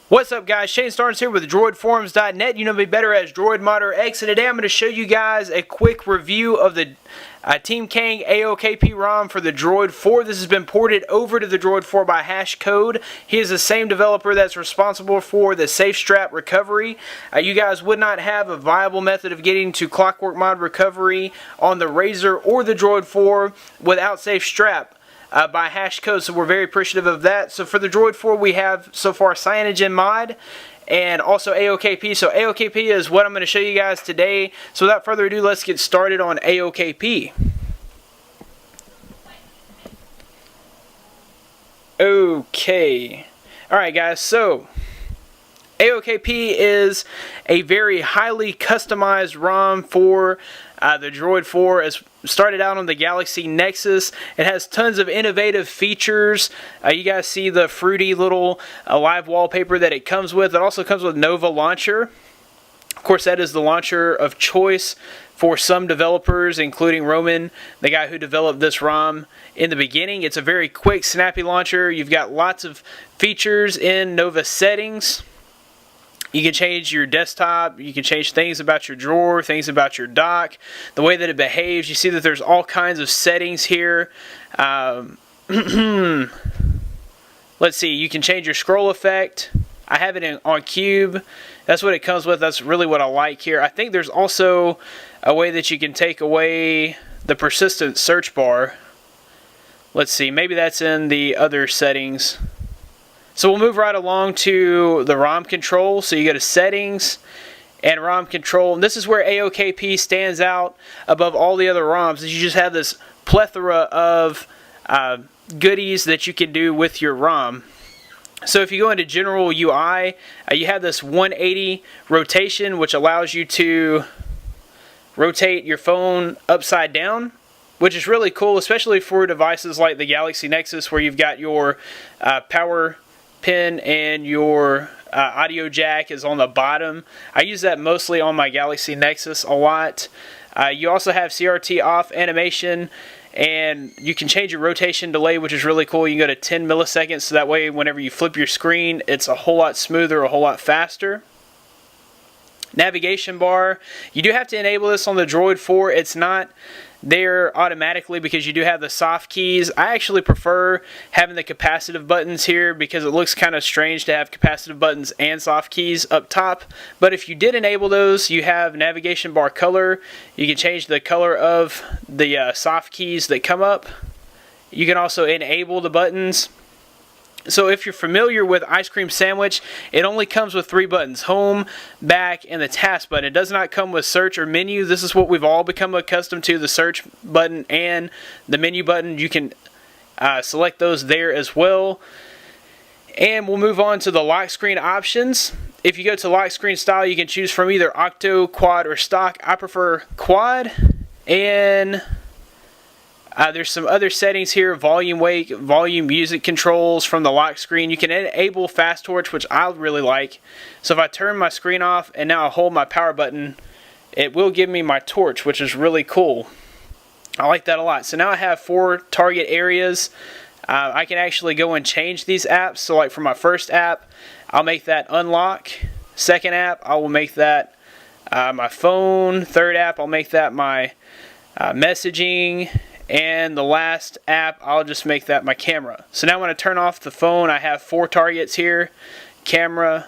What's up, guys? Shane Starnes here with droidforums.net. You know me better as Droid Modder X, and today I'm going to show you guys a quick review of the Team Kang AOKP ROM for the Droid 4. This has been ported over to the Droid 4 by HashCode. He is the same developer that's responsible for the safestrap recovery. You guys would not have a viable method of getting to clockwork mod recovery on the Razor or the Droid 4 without safestrap. By HashCode, so we're very appreciative of that. So for the Droid 4 we have so far Cyanogen Mod and also AOKP. So AOKP is what I'm going to show you guys today. So without further ado, let's get started on AOKP. Okay. Alright guys, so AOKP is a very highly customized ROM for the Droid 4. It's started out on the Galaxy Nexus. It has tons of innovative features. You guys see the fruity little live wallpaper that it comes with. It also comes with Nova Launcher. Of course, that is the launcher of choice for some developers, including Roman, the guy who developed this ROM in the beginning. It's a very quick, snappy launcher. You've got lots of features in Nova settings. You can change your desktop, you can change things about your drawer, things about your dock, the way that it behaves. You see that there's all kinds of settings here. Let's see, you can change your scroll effect. I have it on cube. That's what it comes with. That's really what I like here. I think there's also a way that you can take away the persistent search bar. Let's see, maybe that's in the other settings. So we'll move right along to the ROM Control. So you go to Settings and ROM Control. And this is where AOKP stands out above all the other ROMs. You just have this plethora of goodies that you can do with your ROM. So if you go into General UI, you have this 180 rotation, which allows you to rotate your phone upside down, which is really cool, especially for devices like the Galaxy Nexus, where you've got your power pin and your audio jack is on the bottom. I use that mostly on my Galaxy Nexus a lot. You also have CRT off animation, and you can change your rotation delay, which is really cool. You can go to 10 milliseconds, so that way whenever you flip your screen, it's a whole lot smoother, a whole lot faster. Navigation bar, you do have to enable this on the Droid 4. It's not there automatically because you do have the soft keys. I actually prefer having the capacitive buttons here because it looks kind of strange to have capacitive buttons and soft keys up top. But if you did enable those, you have navigation bar color. You can change the color of the soft keys that come up. You can also enable the buttons. So if you're familiar with Ice Cream Sandwich, it only comes with 3 buttons: home, back, and the task button. It does not come with search or menu. This is what we've all become accustomed to, the search button and the menu button. You can select those there as well. And we'll move on to the lock screen options. If you go to lock screen style, you can choose from either Octo, Quad, or Stock. I prefer Quad. And there's some other settings here: volume, wake, volume, music controls from the lock screen. You can enable fast torch, which I really like. So if I turn my screen off and now I hold my power button, it will give me my torch, which is really cool. I like that a lot. So now I have 4 target areas. I can actually go and change these apps. So like for my first app, I'll make that unlock. Second app, I will make that my phone. Third app, I'll make that my messaging. And the last app, I'll just make that my camera. So now when I turn off the phone, I have 4 targets here: camera,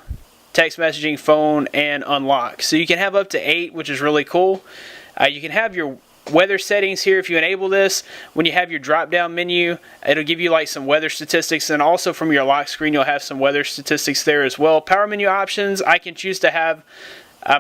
text messaging, phone, and unlock. So you can have up to 8, which is really cool. You can have your weather settings here. If you enable this, when you have your drop down menu, it'll give you like some weather statistics, and also from your lock screen you'll have some weather statistics there as well. Power menu options, I can choose to have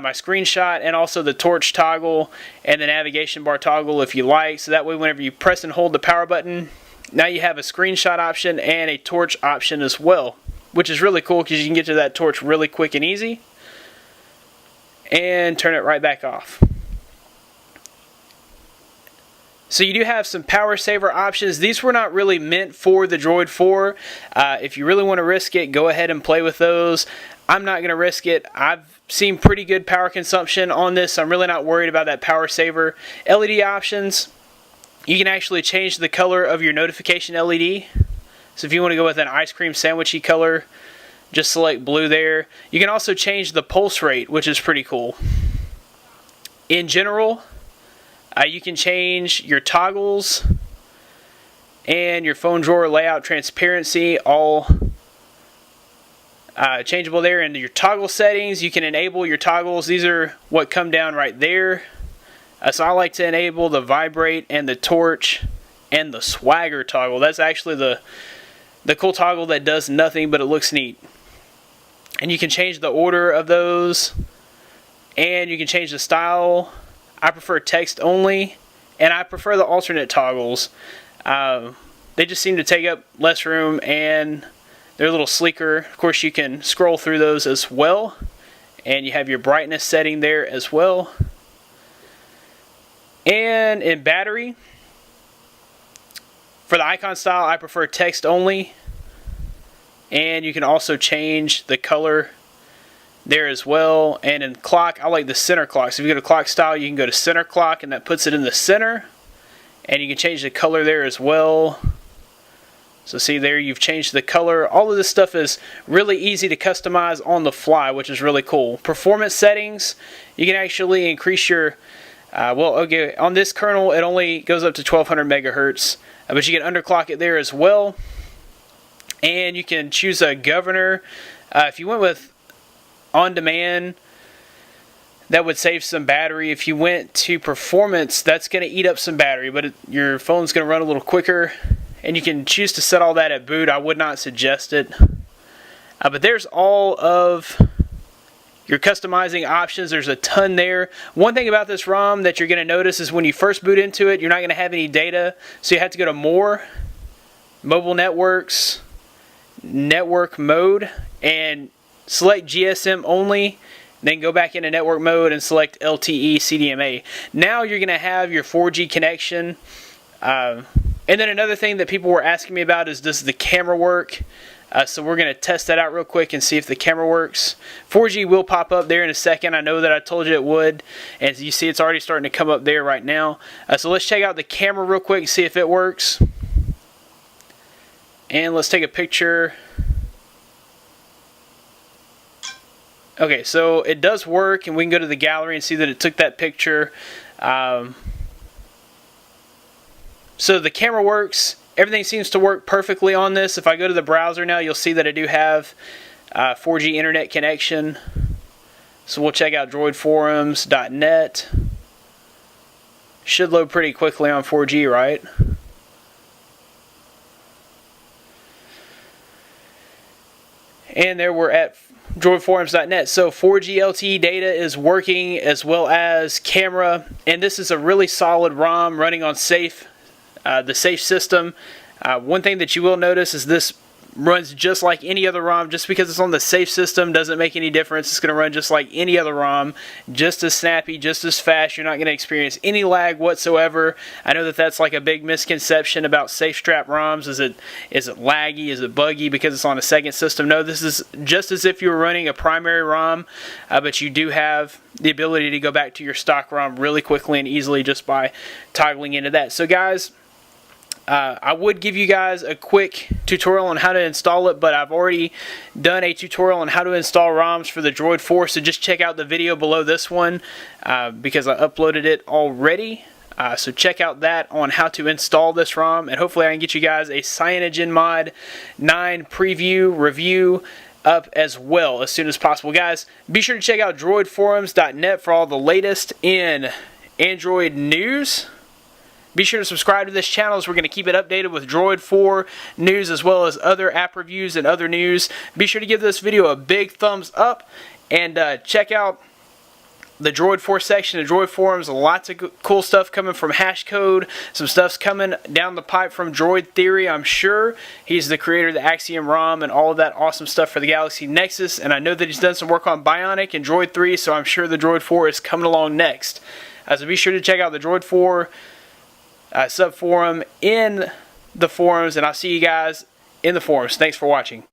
my screenshot and also the torch toggle and the navigation bar toggle if you like. So that way whenever you press and hold the power button, now you have a screenshot option and a torch option as well, which is really cool because you can get to that torch really quick and easy. And turn it right back off. So you do have some power saver options. These were not really meant for the Droid 4. If you really want to risk it, go ahead and play with those. I'm not going to risk it. I've seen pretty good power consumption on this, so I'm really not worried about that power saver. LED options, you can actually change the color of your notification LED. So if you want to go with an ice cream sandwichy color, just select blue there. You can also change the pulse rate, which is pretty cool. In general, you can change your toggles and your phone drawer layout transparency, all changeable there. In your toggle settings, you can enable your toggles. These are what come down right there. So I like to enable the vibrate and the torch and the swagger toggle. That's actually the cool toggle that does nothing, but it looks neat. And you can change the order of those, and you can change the style. I prefer text only, and I prefer the alternate toggles. They just seem to take up less room, and they're a little sleeker. Of course, you can scroll through those as well, and you have your brightness setting there as well. And in battery, for the icon style, I prefer text only, and you can also change the color there as well. And in clock, I like the center clock. So if you go to clock style, you can go to center clock, and that puts it in the center, and you can change the color there as well. So see there, you've changed the color. All of this stuff is really easy to customize on the fly, which is really cool. Performance settings, you can actually increase your on this kernel it only goes up to 1200 megahertz, but you can underclock it there as well. And you can choose a governor. If you went with on demand, that would save some battery. If you went to performance, that's going to eat up some battery, but your phone's going to run a little quicker. And you can choose to set all that at boot. I would not suggest it. But there's all of your customizing options. There's a ton there. One thing about this ROM that you're going to notice is when you first boot into it, you're not going to have any data. So you have to go to More, Mobile Networks, Network Mode, and select GSM only. Then go back into network mode and select LTE CDMA. Now you're going to have your 4G connection. And then another thing that people were asking me about is, does the camera work? So we're going to test that out real quick and see if the camera works. 4G will pop up there in a second. I know that I told you it would. And as you see, it's already starting to come up there right now. So let's check out the camera real quick and see if it works. And let's take a picture. Okay, so it does work, and we can go to the gallery and see that it took that picture. So the camera works. Everything seems to work perfectly on this. If I go to the browser now, you'll see that I do have 4G internet connection. So we'll check out droidforums.net. Should load pretty quickly on 4G, right? And there we're at droidforums.net. So 4G LTE data is working, as well as camera. And this is a really solid ROM running on the safe system. One thing that you will notice is this runs just like any other ROM. Just because it's on the safe system doesn't make any difference. It's going to run just like any other ROM, just as snappy, just as fast. You're not going to experience any lag whatsoever. I know that that's like a big misconception about safestrap ROMs. Is it laggy? Is it buggy because it's on a second system? No, this is just as if you were running a primary ROM, but you do have the ability to go back to your stock ROM really quickly and easily just by toggling into that. So guys, I would give you guys a quick tutorial on how to install it, but I've already done a tutorial on how to install ROMs for the Droid 4, so just check out the video below this one because I uploaded it already. So check out that on how to install this ROM, and hopefully I can get you guys a CyanogenMod 9 preview review up as well as soon as possible. Guys, be sure to check out droidforums.net for all the latest in Android news. Be sure to subscribe to this channel as we're going to keep it updated with Droid 4 news as well as other app reviews and other news. Be sure to give this video a big thumbs up and check out the Droid 4 section of Droid Forums. Lots of cool stuff coming from HashCode. Some stuff's coming down the pipe from Droid Theory, I'm sure. He's the creator of the Axiom ROM and all of that awesome stuff for the Galaxy Nexus. And I know that he's done some work on Bionic and Droid 3, so I'm sure the Droid 4 is coming along next. So be sure to check out the Droid 4 subforum in the forums, and I'll see you guys in the forums. Thanks for watching.